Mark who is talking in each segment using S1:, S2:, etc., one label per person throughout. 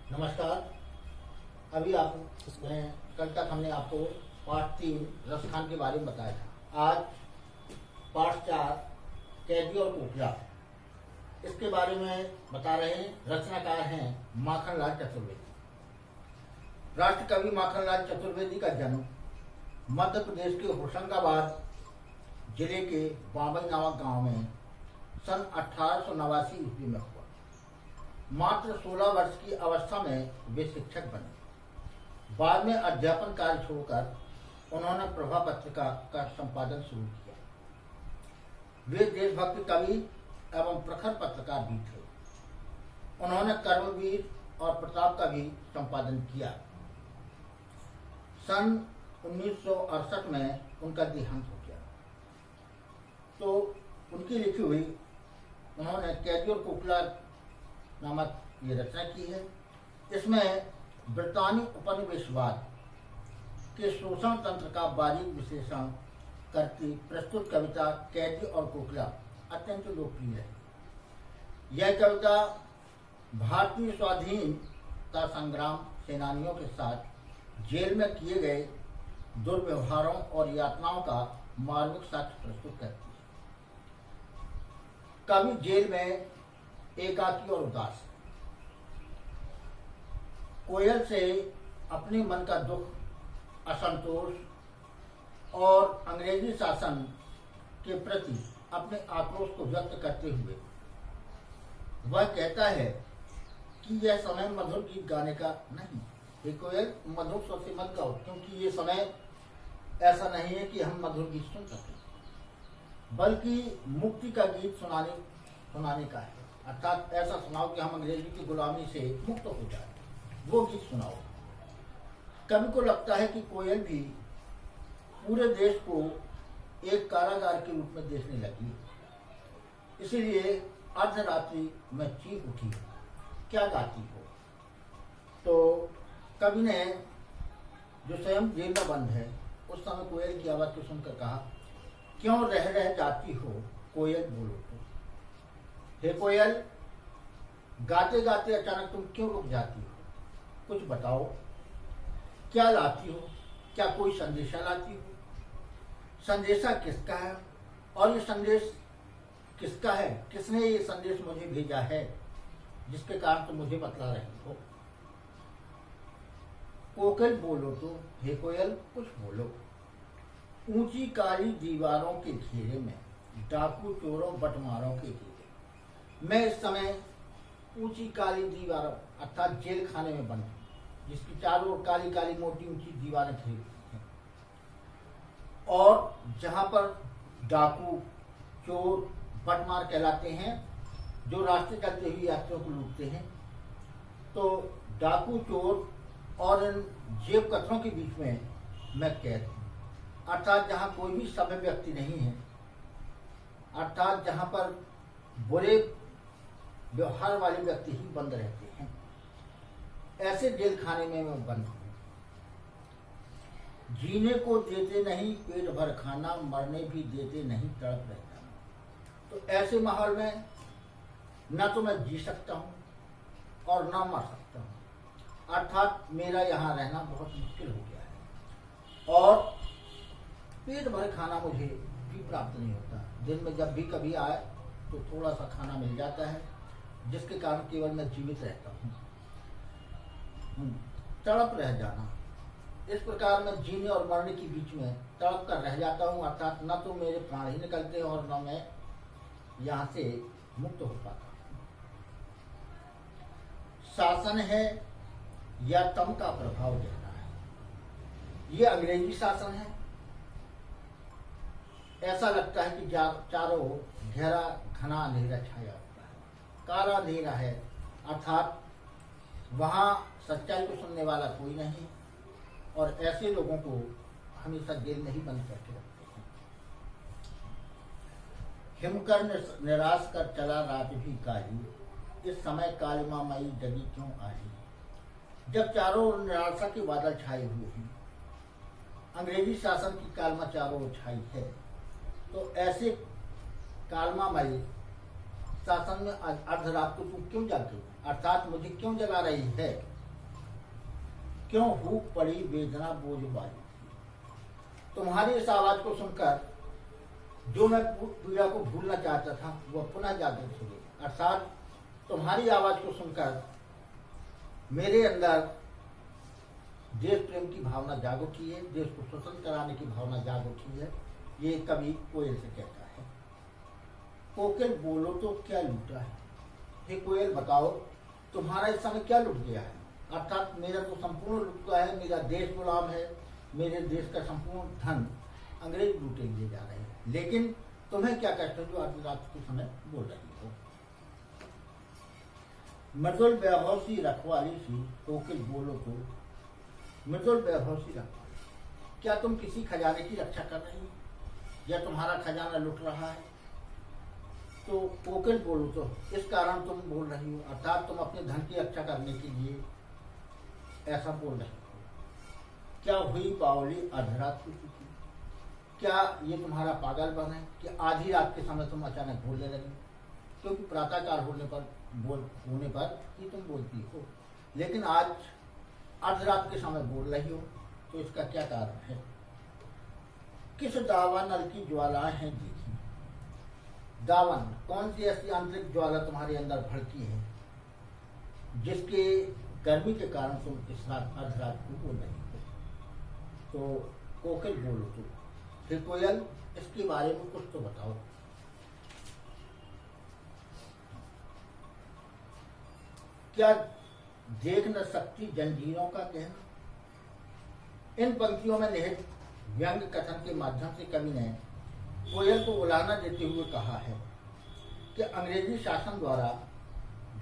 S1: नमस्कार। अभी आप कल तक हमने आपको पार्ट 3 रसखान के बारे में बताया था। आज पार्ट 4 कैदी और कोकिला, इसके बारे में बता रहे हैं। रचनाकार हैं माखनलाल चतुर्वेदी। राष्ट्रकवि माखनलाल चतुर्वेदी का जन्म मध्य प्रदेश के होशंगाबाद जिले के बाबई नामक गांव में सन 1889 ईस्वी में हुआ। मात्र 16 वर्ष की अवस्था में वे शिक्षक बने। बाद में अध्यापन कार्य छोड़कर उन्होंने प्रभा पत्रिका का संपादन शुरू किया। वे देशभक्त कवि एवं प्रखर पत्रकार भी थे। उन्होंने कर्मवीर और प्रताप का भी संपादन किया। सन 1968 में उनका देहांत हो गया। तो उनकी लिखी हुई उन्होंने कैदी और कोकिला नामक ये रचना की है। इसमें ब्रितानी उपनिवेशवाद के शोषण तंत्र का बारीक विश्लेषण करती प्रस्तुत कविता कैदी और कोकिला अत्यंत लोकप्रिय है। यह कविता भारतीय स्वाधीनता संग्राम सेनानियों के साथ जेल में किए गए दुर्व्यवहारों और यातनाओं का मार्मिक साक्ष्य प्रस्तुत करती है। कवि जेल में एकाकी और उदास है। कोयल से अपने मन का दुख, असंतोष और अंग्रेजी शासन के प्रति अपने आक्रोश को व्यक्त करते हुए वह कहता है कि यह समय मधुर गीत गाने का नहीं। हे कोयल, मधुर स्वर से मत गाओ, क्योंकि ये समय ऐसा नहीं है कि हम मधुर गीत सुन सकें, बल्कि मुक्ति का गीत सुनाने का है। अर्थात ऐसा सुनाओ कि हम अंग्रेजी की गुलामी से मुक्त हो जाए, वो गीत सुनाओ। कवि को लगता है कि कोयल भी पूरे देश को एक कारागार के रूप में देखने लगी, इसीलिए अर्धरात्रि में चीख उठी, क्या गाती हो। तो कवि ने, जो स्वयं जेल में बंद है, उस समय कोयल की आवाज को सुनकर कहा, क्यों रह जाती हो कोयल, बोलो तो। हे कोयल, गाते गाते अचानक तुम क्यों रुक जाती हो, कुछ बताओ। क्या लाती हो? क्या कोई संदेशा लाती हो? संदेशा किसका है और ये संदेश किसका है? किसने ये संदेश मुझे भेजा है जिसके कारण तुम मुझे बतला रही हो? कोकिल बोलो तो। हे कोयल, कुछ बोलो। ऊंची काली दीवारों के घेरे में, डाकू चोरों बटमारों के घेरे, मैं इस समय ऊंची काली दीवारों अर्थात जेल खाने में बंद हूं, जिसकी चारों ओर काली काली मोटी ऊंची दीवारें घिरी हैं, और जहां पर डाकू चोर बटमार कहलाते हैं, जो रास्ते चलते हुए यात्रियों को लूटते हैं। तो डाकू चोर और इन जेब कतरों के बीच में मैं कैद हूं, अर्थात जहां कोई भी सभ्य व्यक्ति नहीं है, अर्थात जहां पर बुरे व्यवहार वाले व्यक्ति ही बंद रहते हैं, ऐसे जेल खाने में मैं बंद हूं। जीने को देते नहीं पेट भर खाना, मरने भी देते नहीं तड़प रहता। तो ऐसे माहौल में न तो मैं जी सकता हूं और न मर सकता हूं, अर्थात मेरा यहाँ रहना बहुत मुश्किल हो गया है, और पेट भर खाना मुझे भी प्राप्त नहीं होता। दिन में जब भी कभी आए तो थोड़ा सा खाना मिल जाता है, जिसके कारण केवल मैं जीवित रहता हूँ। तड़प रह जाना, इस प्रकार मैं जीने और मरने के बीच में तड़प कर रह जाता हूँ, अर्थात न तो मेरे प्राण ही निकलते और न मैं यहाँ से मुक्त हो पाता। शासन है या तम का प्रभाव गहरा है। ये अंग्रेजी शासन है। ऐसा लगता है कि चारों गहरा घना अंधेरा छाया हुआ है, काला अंधेरा है, अर्थात वहां सच्चाई को सुनने वाला कोई नहीं, और ऐसे लोगों को हमेशा जेल में ही बंद करके रखते हैं। हिमकर निराश कर चला रात भी काली, इस समय कालिमा मई जगी क्यों आई। जब चारों ओर निराशा के बादल छाए हुए हैं, अंग्रेजी शासन की कालमा चारों ओर छाई है, तो ऐसे कालमामयी शासन में अर्धरात को तू क्यों जाती, अर्थात मुझे क्यों जगा रही है। क्यों हूक पड़ी वेदना बोझ वाली। तुम्हारी इस आवाज को सुनकर जो मैं पीड़ा को भूलना चाहता था वह पुनः जागृत हो गई। अर्थात तुम्हारी आवाज को सुनकर मेरे अंदर देश प्रेम की भावना जाग उठी है, देश को स्वतंत्र कराने की भावना जाग उठी है। ये कवि कोयल से कहता है। कोकिल बोलो तो क्या लूटा है, हे कोयल बताओ तुम्हारा इस समय क्या लुट गया है। अर्थात मेरा तो संपूर्ण लुट गया है, मेरा देश गुलाम है, मेरे देश का संपूर्ण धन अंग्रेज लूटे लिए जा रहे हैं, लेकिन तुम्हें क्या कष्ट है जो आज रात के समय बोल रही हो। मृदुल वैभव सी रखवाली सी कोकिल बोलो तो, मृदुल वैभव सी रखवाली, क्या तुम किसी खजाने की रक्षा कर रही हो या तुम्हारा खजाना लुट रहा है। तो कोकिल बोलो तो इस कारण तुम बोल रही हो, अर्थात तुम अपने धन की रक्षा करने के लिए ऐसा बोल रही हो। क्या हुई बावली आधी हो चुकी, क्या ये तुम्हारा पागलपन है कि आधी रात के समय तुम अचानक बोलने लगे, क्योंकि प्रातःकाल होने पर ही तुम बोलती हो, लेकिन आज आधी रात के समय बोल रही हो, तो इसका क्या कारण है। किस दावानल की ज्वालाएं हैं देखी, दावन कौन सी ऐसी आंतरिक ज्वाला तुम्हारे अंदर भड़की है जिसके गर्मी के कारण तुम इस रात आधी रात को बोल रही हो। तो कोकिल बोलो तो, फिर कोयल इसके बारे में कुछ तो बताओ। क्या देख न सकती जंजीरों का कहना। इन पंक्तियों में निहित व्यंग कथन के माध्यम से कवि ने कोयल को उलाहना देते हुए कहा है कि अंग्रेजी शासन द्वारा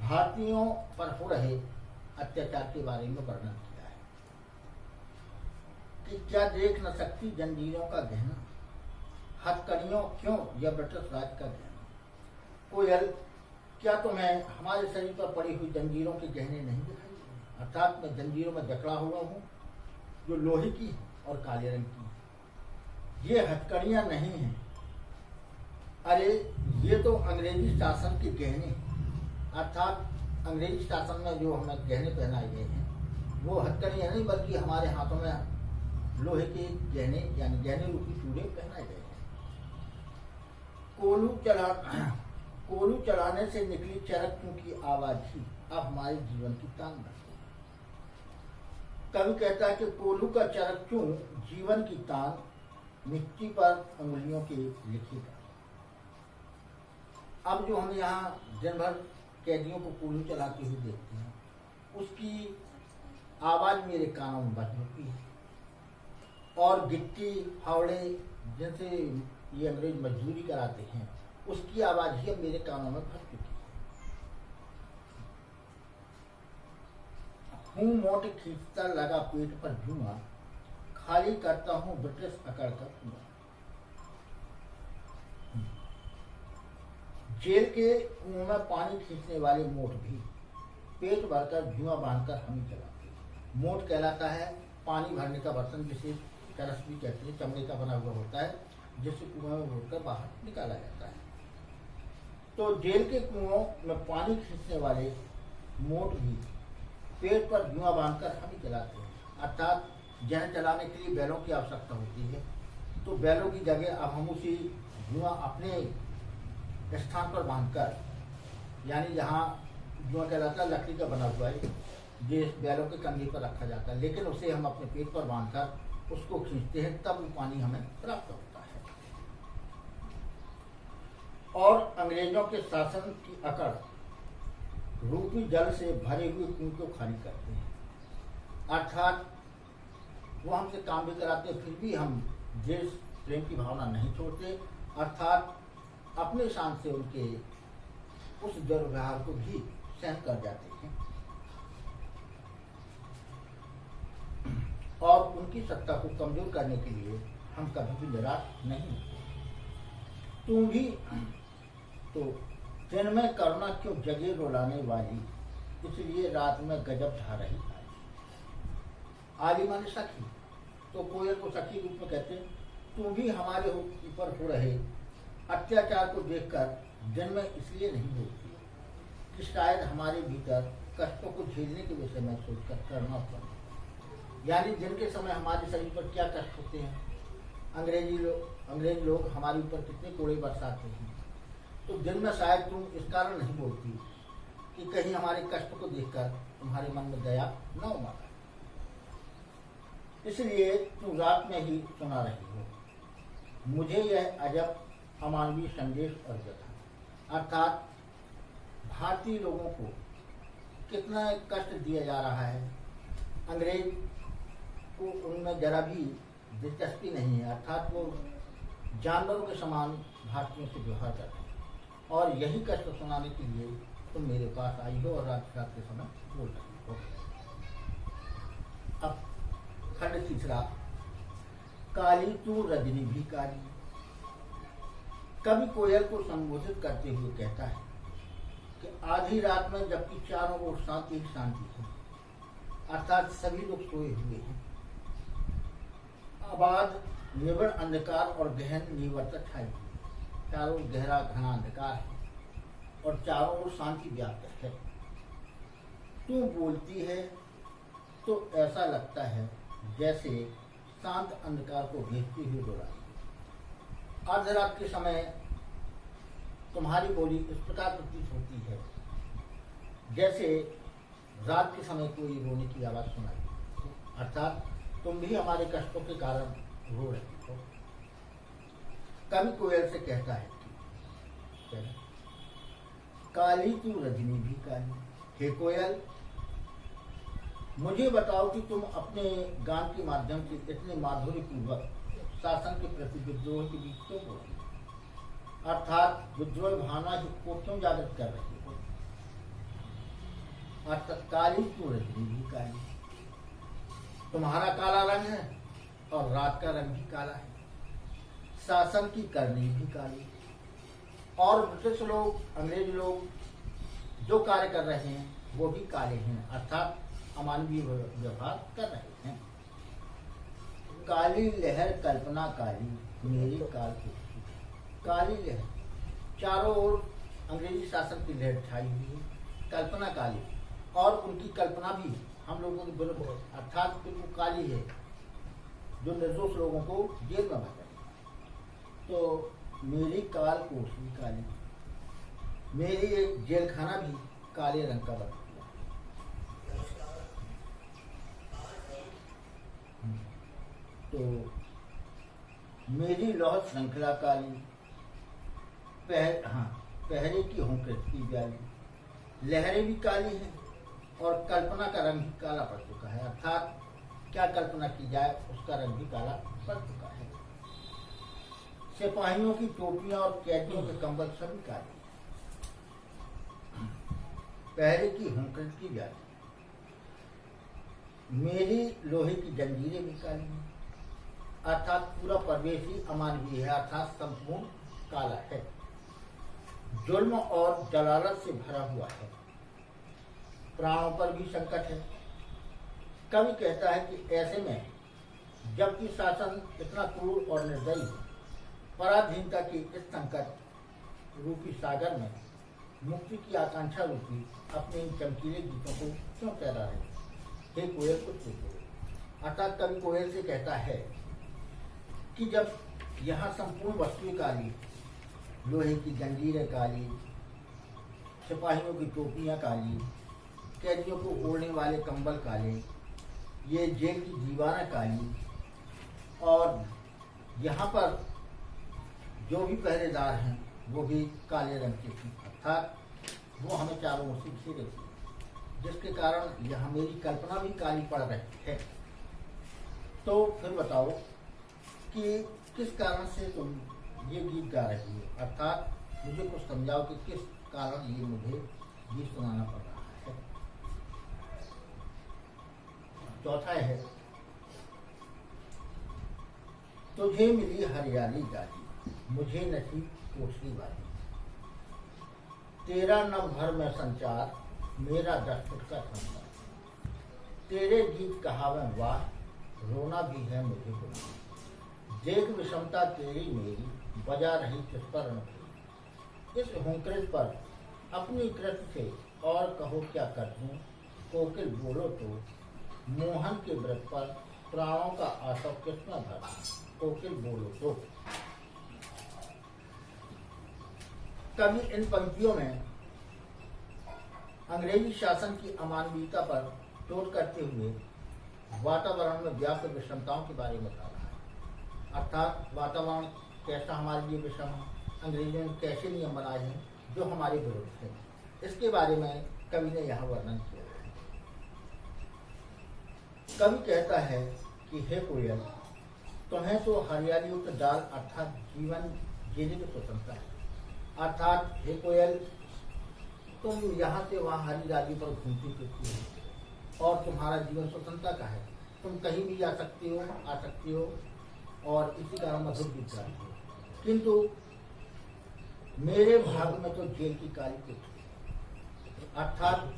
S1: भारतीयों पर हो रहे अत्याचार के बारे में वर्णन किया है कि क्या देख न सकती जंजीरों का गहना, हथकड़ियों क्यों यह ब्रिटिश राज का गहना। कोयल क्या तुम्हें हमारे शरीर पर पड़ी हुई जंजीरों के गहने नहीं दिखाई दे रहे। अर्थात मैं जंजीरों में जकड़ा हुआ हूँ जो लोहे की और काले रंग की। ये हथकड़ियां नहीं हैं, अरे ये तो अंग्रेजी शासन के गहने, अर्थात अंग्रेजी शासन में जो हमें गहने पहनाए गए हैं वो हथकड़ियां नहीं बल्कि हमारे हाथों में लोहे के गहने यानी गहने रूपी चूड़े पहनाए गए हैं। कोलू चलाने से निकली चरखों की आवाज ही अब हमारे जीवन की तान बन गई। कवि कहता है कि कोलू का चरखू जीवन की तान मिट्टी पर उंगलियों के लिखेगा। अब जो हम यहाँ दिन भर कैदियों को कोलू चलाते हुए देखते हैं उसकी आवाज मेरे कानों में बज होती है, और गिट्टी फावड़े जिनसे ये अंग्रेज मजदूरी कराते हैं उसकी आवाज ही अब मेरे कानों में भर चुकी है। हूँ मोट खींचता लगा पेट पर जुआ, खाली करता हूँ ब्रिटिश अकड़ कर कुआं। जेल के कुओं में पानी खींचने वाले मोट भी पेट भरकर जुआ बांधकर हम ही चलाते हैं। मोट कहलाता है पानी भरने का बर्तन, जिसे कलश भी कहते हैं, चमड़े का बना हुआ होता है जिससे कुएं में भरकर बाहर निकाला जाता है। तो जेल के कुओं में पानी खींचने वाले मोट भी पेट पर जुआ बांधकर हम ही चलाते हैं। अर्थात जहर चलाने के लिए बैलों की आवश्यकता होती है, तो बैलों की जगह अब हम उसी जुआ अपने स्थान पर बांधकर, यानी जहाँ जुआ कहलाता है लकड़ी का बना हुआ है जिस बैलों के कंधे पर रखा जाता है, लेकिन उसे हम अपने पेट पर बांधकर उसको खींचते हैं, तब वो पानी हमें प्राप्त होता है। और अंग्रेजों के शासन की अकड़ रूपी जल से भरे हुए कुएं को खाली करते हैं। अर्थात वो हमसे काम भी कराते हैं, फिर भी हम देश प्रेम की भावना नहीं छोड़ते, अर्थात अपने शान से उनके उस दुर्व्यवहार को भी सहन कर जाते हैं और उनकी सत्ता को कमजोर करने के लिए हम कभी भी निराश नहीं होते। तुम भी तो दिन में करुणा क्यों जगे रुलाने वाली, इसलिए रात में गजब ढा रही आली माने सखी। तो कोयल को सखी रूप में कहते हैं। तुम भी हमारे ऊपर हो रहे अत्याचार को देखकर दिन में इसलिए नहीं होती कि शायद हमारे भीतर कष्टों को झेलने के विषय में सोचकर करना पड़े। यानी दिन के समय हमारे शरीर पर क्या कष्ट होते हैं। अंग्रेज लोग हमारे ऊपर कितने कोड़े बरसाते हैं। तो दिन में शायद तुम इस कारण नहीं बोलती कि कहीं हमारे कष्ट को देखकर तुम्हारे मन में दया न उमड़, इसलिए तुम रात में ही सुना रही हो। मुझे यह अजब अमानवीय संदेश और व्यथा, अर्थात भारतीय लोगों को कितना कष्ट दिया जा रहा है। अंग्रेज को उनमें जरा भी दिलचस्पी नहीं है, अर्थात वो जानवरों के समान भारतीयों से व्यवहार करते हैं। और यही कष्ट सुनाने के लिए तुम मेरे पास आई हो और रात के समय बोल रही हो। अब खंड तीसरा, काली तू रजनी भी काली। कवि कोयल को संबोधित करते हुए कहता है कि आधी रात में जबकि चारों ओर शांति शांति है, अर्थात सभी लोग सोए हुए हैं, अबाध निबिड़ अंधकार और गहन नीवरता छाई हुई, चारों गहरा घना अंधकार है और चारों ओर शांति व्याप्त है। तू बोलती है तो ऐसा लगता है जैसे शांत अंधकार को भेजती हुई डोराई। अर्धरात के समय तुम्हारी बोली इस प्रकार प्रतीत होती है जैसे रात के समय कोई रोने की आवाज सुनाई, अर्थात तुम भी हमारे कष्टों के कारण रो रही हो। कवि कोयल से कहता है, काली तू रजनी भी काली। हे कोयल, मुझे बताओ कि तुम अपने गान के माध्यम से इतने माधुर्य पूर्वक शासन के प्रति विद्रोह के बीच क्यों बोल रही हो, अर्थात विद्रोह भावना को क्यों जागृत कर रही हो। अर्थात काली तू रजनी भी काली, तुम्हारा काला रंग है और रात का रंग भी काला है, शासन की करनी भी काली, और ब्रिटिश लोग अंग्रेज लोग जो कार्य कर रहे हैं वो भी काले हैं, अर्थात अमानवीय व्यवहार कर रहे हैं। काली लहर कल्पना काली मेरी काल की, काली लहर, चारों ओर अंग्रेजी शासन की लहर छाई हुई है, कल्पना काली, और उनकी कल्पना भी हम लोगों के विरुद्ध है, अर्थात बिल्कुल काली है, जो निर्दोष लोगों को जेल में भर रही। तो मेरी काल कोठरी काली, मेरी एक जेल खाना भी काले रंग का बना हुआ है। तो मेरी लौह श्रृंखला काली, पहरे की होंकृत की ब्याली, लहरें भी काली हैं और कल्पना का रंग भी काला पड़ चुका है, अर्थात क्या कल्पना की जाए उसका रंग भी काला पड़ चुका है। सिपाहियों की टोपियां और कैदियों के कंबल सभी काले, पहरे की हुंकृत की ब्याली, मेरी लोहे की जंजीरें भी काली हैं, अर्थात पूरा परिवेश ही अमानवीय है, अर्थात संपूर्ण काला है, जुल्म और जलालत से भरा हुआ है, प्राणों पर भी संकट है। कवि कहता है कि ऐसे में जबकि शासन इतना क्रूर और निर्दयी है, पराधीनता के इस संकट रूपी सागर में मुक्ति की आकांक्षा रूपी अपने इन चमकीले गीतों को क्यों तैरा रहे। हे कोयल कुछ सोचो। अर्थात कवि कोयल से कहता है कि जब यहाँ संपूर्ण वस्तुएं काली, लोहे की जंजीरें काली, सिपाहियों की टोपियां काली, कैदियों को ओढ़ने वाले कंबल काले, ये जेल की दीवारें काली, और यहाँ पर जो भी पहरेदार हैं वो भी काले रंग के थी, अर्थात वो हमें चारों ओर से घिरे रहती है, जिसके कारण यह मेरी कल्पना भी काली पड़ रही है। तो फिर बताओ कि किस कारण से तुम ये गीत गा रही हो, अर्थात मुझे कुछ समझाओ कि किस कारण ये मुझे गीत सुनाना पड़ रहा है। चौथा है, तुझे मिली हरियाली गाली, मुझे नसीब कोठरी वाली, तेरा नभ भर में संचार, मेरा 10 फुट का संसार, तेरे गीत कहावे वाह, रोना भी है मुझे गुनाह, देख विषमता तेरी मेरी, बजा रही किस पर नखरी, इस हुंकृत पर अपनी कृत से और कहो क्या कर दूं, कोकिल बोलो तो मोहन के व्रत पर प्राणों का आशव कितना था? कोकिल बोलो तो। कवि इन पंक्तियों में अंग्रेजी शासन की अमानवीयता पर चोट करते हुए वातावरण में व्याप्त विषमताओं के बारे में बता रहा है। अर्थात वातावरण कैसा हमारे लिए विषम है, अंग्रेजों ने कैसे नियम बनाए हैं जो हमारे विरुद्ध है, इसके बारे में कवि ने यहाँ वर्णन किया है। कवि कहता है कि हे कोयल, तुम्हें तो हरियाली युक्त डाल अर्थात जीवन जीने की स्वतंत्रता है। अर्थात हे कोयल, तुम यहाँ से वहाँ हरी डाली पर घूमती फिरती हो और तुम्हारा जीवन स्वतंत्रता का है। तुम कहीं भी जा सकती हो, आ सकती हो और इसी कारण मधुर गीत गाती हो। किंतु मेरे भाग में तो जेल की काली कोठरी। अर्थात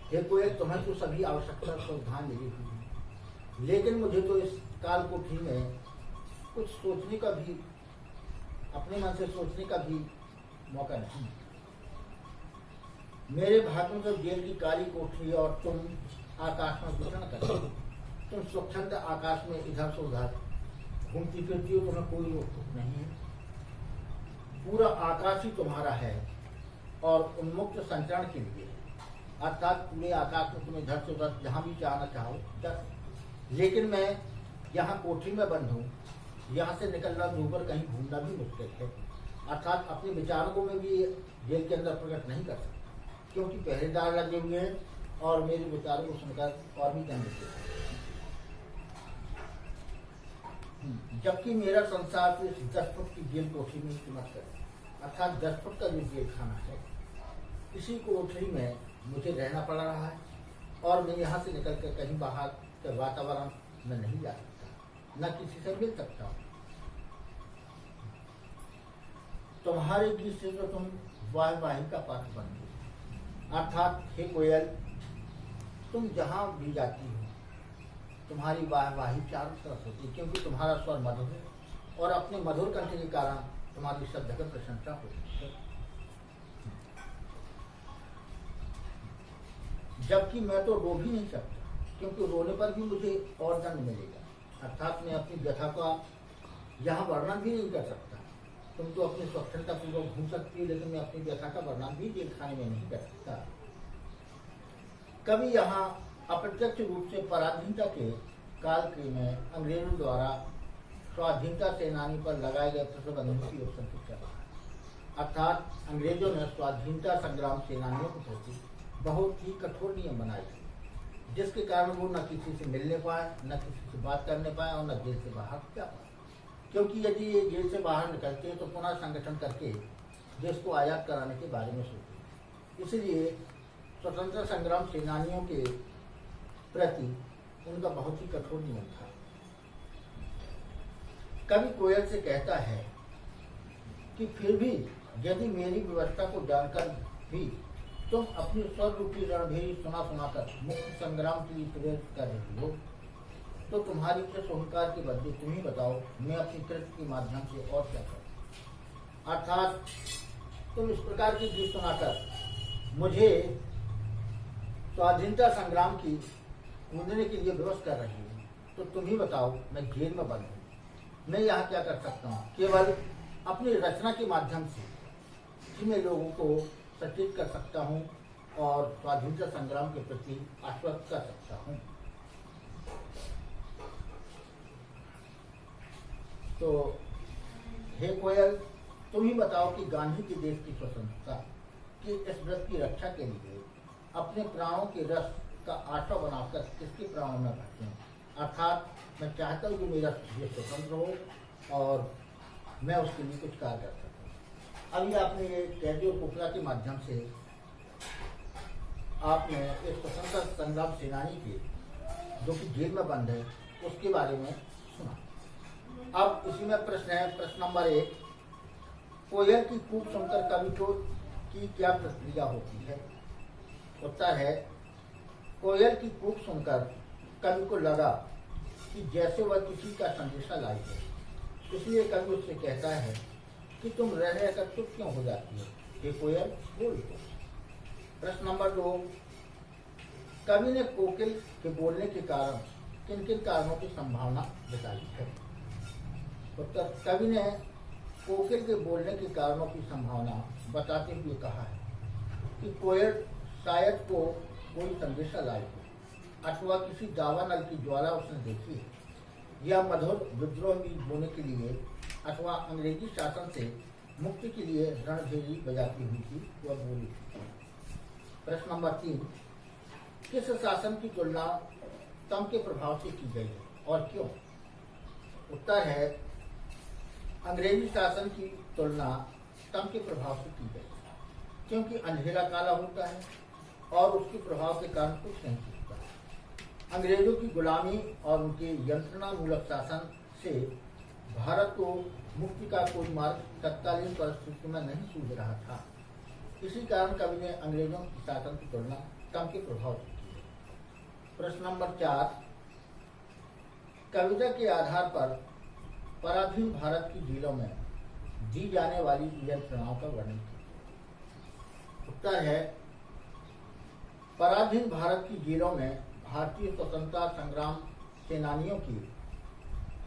S1: हे कोयल, तुम्हें तो सभी आवश्यकता सावधान मिली हुई है, लेकिन मुझे तो इस काल कोठरी में कुछ सोचने का भी, अपने मन से सोचने का भी मौका नहीं। मेरे भाग में तो जेल की काली कोठरी और तुम आकाश में विचरण करते हो। तुम स्वच्छंद आकाश में इधर से उधर घूमती फिरती हो, तुम्हें कोई रोक टोक नहीं है। पूरा आकाश ही तुम्हारा है और उन्मुक्त संचरण के लिए, अर्थात पूरे आकाश में तुम इधर से उधर जहाँ भी जाना चाहो जा। लेकिन मैं यहाँ कोठरी में बंद हूँ, यहाँ से निकलना दूर कहीं घूमना भी मुश्किल है। अर्थात अपने विचारों को मैं भी जेल के अंदर प्रकट नहीं कर सकता, क्योंकि पहरेदार लगे हुए हैं और मेरे विचारों को सुनकर और भी जान लेते हैं। जबकि मेरा संसार तो इस 10 फुट की जेल कोठरी में सिमट कर, अर्थात 10 फुट का जो जेल खाना है, इसी कोठरी में मुझे रहना पड़ रहा है और मैं यहाँ से निकल कर कहीं बाहर के वातावरण में नहीं जा सकता, न किसी से मिल सकता हूँ। तुम्हारे गीत से तो तुम वाहवाही का पात्र बन गए। अर्थात हे कोयल, तुम जहाँ भी जाती हो तुम्हारी वाहवाही चारों तरफ होती है, क्योंकि तुम्हारा स्वर मधुर है और अपने मधुर कंठ के कारण तुम्हारी सब जगह प्रशंसा होती है। जबकि मैं तो रो भी नहीं सकता, क्योंकि रोने पर भी मुझे और दंड मिलेगा। अर्थात मैं अपनी व्यथा का यहाँ वर्णन भी नहीं कर सकता। तुम तो अपनी स्वच्छता पूर्वक घूम सकती हो, लेकिन मैं अपनी व्यथा का वर्णन भी जेल खाने में नहीं कर सकता। कभी यहाँ अप्रत्यक्ष रूप से पराधीनता के काल के में अंग्रेजों द्वारा स्वाधीनता सेनानी पर लगाए गए प्रतिबंधों की ओर संकेत कर रहा है। अर्थात अंग्रेजों ने स्वाधीनता संग्राम सेनानियों के प्रति बहुत ही कठोर नियम बनाए थे, जिसके कारण वो न किसी से मिलने पाए, न किसी से बात करने पाए और न जेल से बाहर जा पाए। क्योंकि यदि ये जेल से बाहर निकलते हैं तो पुनः संगठन करके देश को आजाद कराने के बारे में सोचते। इसलिए स्वतंत्रता संग्राम सेनानियों के प्रति उनका बहुत ही कठोर नियम था। कवि कोयल से कहता है कि फिर भी यदि मेरी व्यवस्था को जानकर भी तुम अपनी स्वर रूपी रणभेरी सुना सुनाकर मुक्त संग्राम के लिए प्रेरित कर रही हो, तो तुम्हारी इस ओंकार के बदले तुम ही बताओ मैं अपनी कृति के माध्यम से और क्या करूं। अर्थात तुम इस प्रकार की गीत सुनाकर मुझे स्वाधीनता संग्राम की कूदने के लिए विवश कर रही हो, तो तुम ही बताओ मैं जेल में बंद हूँ, मैं यहाँ क्या कर सकता हूँ। केवल अपनी रचना के माध्यम से ही मैं लोगों को सचेत कर सकता हूँ और स्वाधीनता संग्राम के प्रति आश्वस्त कर सकता हूँ। तो हे कोयल, तुम ही बताओ कि गांधी के देश की स्वतंत्रता की इस व्रत की रक्षा के लिए अपने प्राणों के रस का आटा बनाकर किसके प्राणों में भरते हैं। अर्थात मैं चाहता हूँ कि मेरा देश स्वतंत्र हो और मैं उसके लिए कुछ कार्य कर सकूँ। अभी आपने ये कैदी और कुकरा के माध्यम से आपने एक स्वतंत्रता संग्राम सेनानी के जो कि जेल में बंद है उसके बारे में सुना। अब इसी में प्रश्न है, प्रश्न नंबर 1, कोयल की कूक सुनकर कवि की क्या प्रतिक्रिया होती है। उत्तर है, कोयल की कूक सुनकर कवि को लगा कि जैसे वह किसी का संदेशा लाई है, इसलिए कवि उससे कहता है कि तुम रह रहकर चुप क्यों हो जाती हो, ये कोयल बोल दो। प्रश्न नंबर 2, कवि ने कोकिल के बोलने के कारण किन किन कारणों की संभावना बताई है? उत्तर, कवि ने कोकिल के बोलने के कारणों की संभावना बताते हुए कहा है कि कोयल शायद को कोई संदेशा लाई हो, अथवा किसी दावा नल की ज्वाला उसने देखी है, या मधुर विद्रोह बीज बोने के लिए अथवा अंग्रेजी शासन से मुक्ति के लिए रणभेरी बजाती हुई थी, वह बोली थी। प्रश्न नंबर 3, किस शासन की तुलना तम के प्रभाव से की गई है और क्यों? उत्तर है, अंग्रेजी शासन की तुलना तम के प्रभाव से की गई, क्योंकि अंधेरा काला होता है और उसके प्रभाव के कारण कुछ नहीं दिखता। अंग्रेजों की गुलामी और उनके यंत्रणा मूलक शासन से भारत को मुक्ति का कोई मार्ग तत्कालीन परिस्थिति में नहीं सूझ रहा था। इसी कारण कवि ने अंग्रेजों की शासन की तुलना तम के प्रभाव से की है। प्रश्न नंबर 4, कविता के आधार पर पराधीन भारत की जेलों में दी जाने वाली यंत्रणाओं का वर्णन कीजिए। उत्तर है, पराधीन भारत की जेलों में भारतीय स्वतंत्रता संग्राम सेनानियों की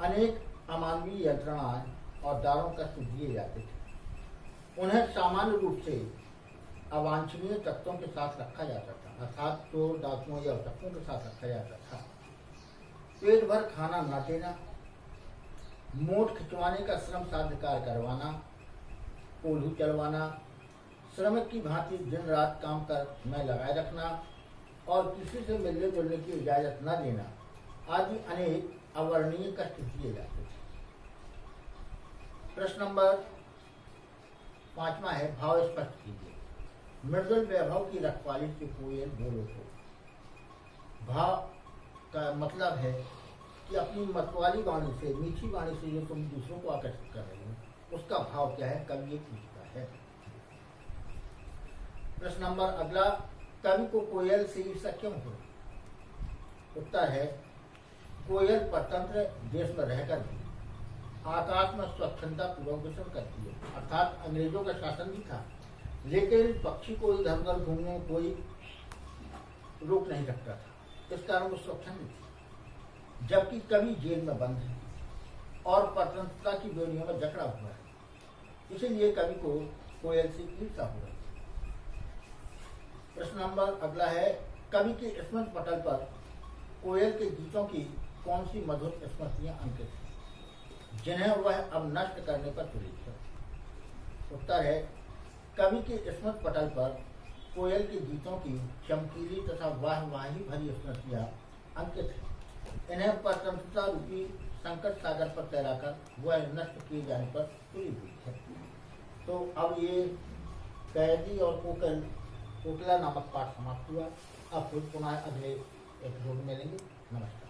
S1: अनेक अमानवीय यंत्रणाएं और दारों कष्ट दिए जाते थे। उन्हें सामान्य रूप से अवांछनीय तत्वों के साथ रखा जाता था, अर्थात चोर, डाकुओं या तत्वों के साथ रखा जाता था। पेट भर खाना न देना, मोट खिंचवाने का श्रम साध्य कार्य करवाना, कोल्हू चलवाना, श्रमिक की भांति दिन रात काम कर में लगाए रखना और किसी से मिलने जुलने की इजाजत न देना आदि अनेक अवर्णनीय कष्ट दिए जाते थे। प्रश्न नंबर 5 है, भाव स्पष्ट कीजिए। मृदुल वैभव की रखवाली से कोयल बोलो तो। भाव का मतलब है कि अपनी मतवाली वाणी से, मीठी वाणी से जो तुम दूसरों को आकर्षित कर रहे हो, उसका भाव क्या है, कवि ये पूछता है। प्रश्न नंबर अगला, कवि को कोयल से ईर्ष्या क्यों हो? उत्तर है, कोयल परतंत्र देश में रहकर भी आकाश में स्वच्छंदता पूर्वक विचरण करती है, अर्थात अंग्रेजों का शासन भी था, लेकिन पक्षी को इधर उधर घूमने में कोई रोक नहीं सकता था, इस कारण वो स्वच्छंद थी। जबकि कवि जेल में बंद है और परतंत्रता की बेड़ियों में जकड़ा हुआ है, इसीलिए कवि को कोयल से ईर्ष्या हो रही है। प्रश्न नंबर अगला है, कवि के स्मृति पटल पर कोयल के गीतों की कौन सी मधुर स्मृतियां अंकित हैं, जिन्हें वह अब नष्ट करने पर तुली है? उत्तर है, कवि के स्मृति पटल पर कोयल के गीतों की चमकीली तथा वाहवाही भरी स्मृतियां अंकित हैं। इन्हें परतंत्रता रूपी संकट सागर पर तैराकर वह नष्ट किए जाने पर तुली हुई है। तो अब ये कैदी और कोकिला नामक पाठ समाप्त हुआ। अब फिर पुनः अगले एपिसोड में मिलेंगे। नमस्कार।